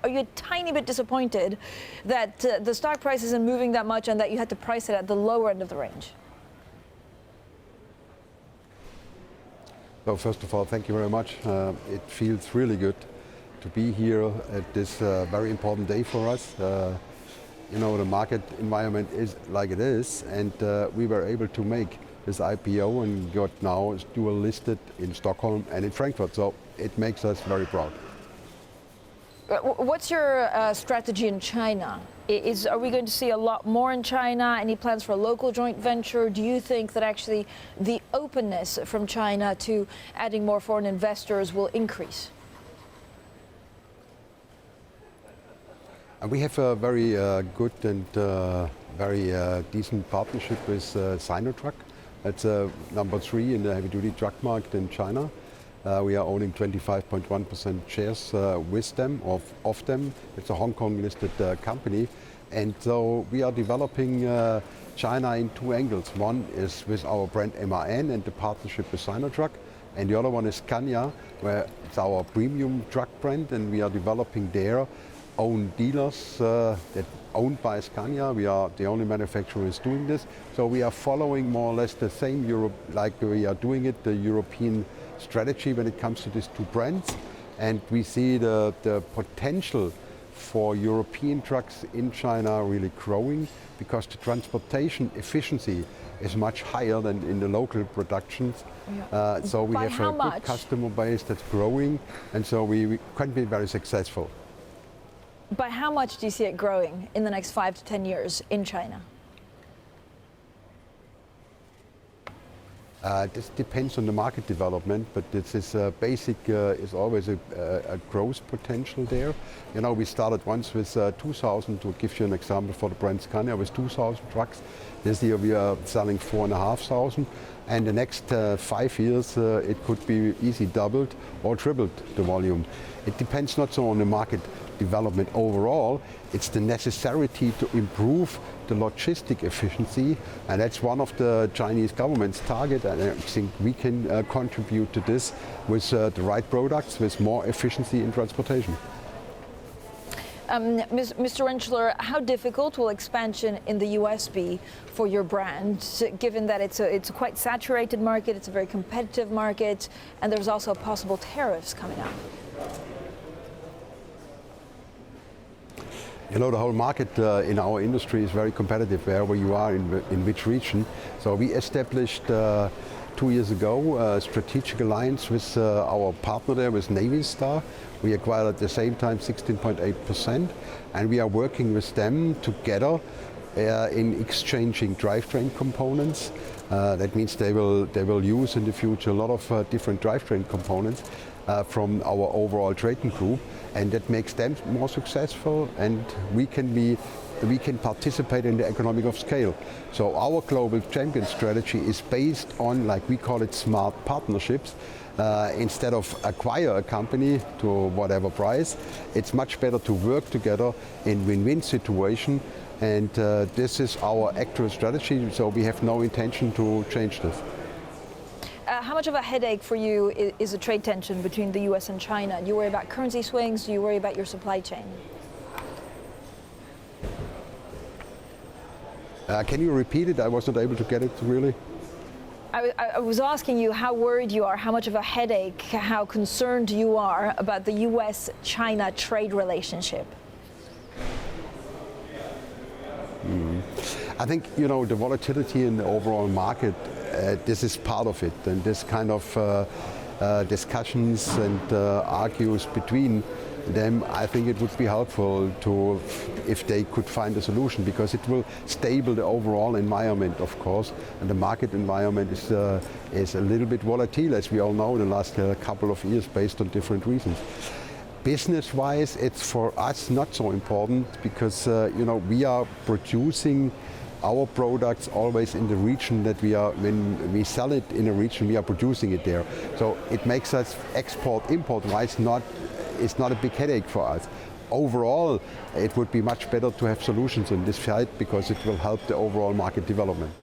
Are you a tiny bit disappointed that the stock price isn't moving that much and that you had to price it at the lower end of the range? So first of all, thank you very much. It feels really good to be here at this very important day for us. The market environment is like it is, and we were able to make this IPO and got now dual listed in Stockholm and in Frankfurt. So it makes us very proud. What's your strategy in China? Are we going to see a lot more in China? Any plans for a local joint venture? Do you think that actually the openness from China to adding more foreign investors will increase? We have a very good and very decent partnership with Sinotruk. That's number 3 in the heavy-duty truck market in China. We are owning 25.1% shares with them, of them. It's a Hong Kong-listed company. And so we are developing China in 2 angles. One is with our brand MAN and the partnership with Sinotruk. And the other one is Scania, where it's our premium truck brand, and we are developing their own dealers that owned by Scania. We are the only manufacturer who is doing this. So we are following more or less the same Europe, like we are doing it, the European strategy when it comes to these 2 brands. And we see the potential for European trucks in China really growing, because the transportation efficiency is much higher than in the local productions. Yeah. So we have a good customer base that's growing, and so we can be very successful. By how much do you see it growing in the next 5 to 10 years in China? This depends on the market development, but this is basic is always a growth potential there. We started once with 2,000, to give you an example for the brand Scania, with 2,000 trucks. This year we are selling 4,500, and the next 5 years it could be easily doubled or tripled the volume. It depends not so on the market development overall, it's the necessity to improve the logistic efficiency, and that's one of the Chinese government's target, and I think we can contribute to this with the right products, with more efficiency in transportation. Mr. Renschler, how difficult will expansion in the U.S. be for your brand, given that it's a quite saturated market, it's a very competitive market, and there's also possible tariffs coming up? The whole market in our industry is very competitive wherever you are in which region. So we established 2 years ago a strategic alliance with our partner there, with Navistar. We acquired at the same time 16.8%, and we are working with them together in exchanging drivetrain components. That means they will use in the future a lot of different drivetrain components from our overall Traton group, and that makes them more successful, and we can participate in the economic of scale. So our global champion strategy is based on, like we call it, smart partnerships. Instead of acquire a company to whatever price, it's much better to work together in win-win situation, and this is our actual strategy, so we have no intention to change this. How much of a headache for you is the trade tension between the U.S. and China? Do you worry about currency swings? Do you worry about your supply chain? Can you repeat it? I was not able to get it really. I was asking you how worried you are, how much of a headache, how concerned you are about the U.S.-China trade relationship. I think, the volatility in the overall market, this is part of it, and this kind of discussions and argues between them, I think it would be helpful if they could find a solution, because it will stable the overall environment, of course, and the market environment is a little bit volatile, as we all know, in the last couple of years, based on different reasons. Business-wise, it's for us not so important, because we are producing our products always in the region that we are. When we sell it in a region, we are producing it there. So it makes us import-wise it's not a big headache for us. Overall, it would be much better to have solutions in this field, because it will help the overall market development.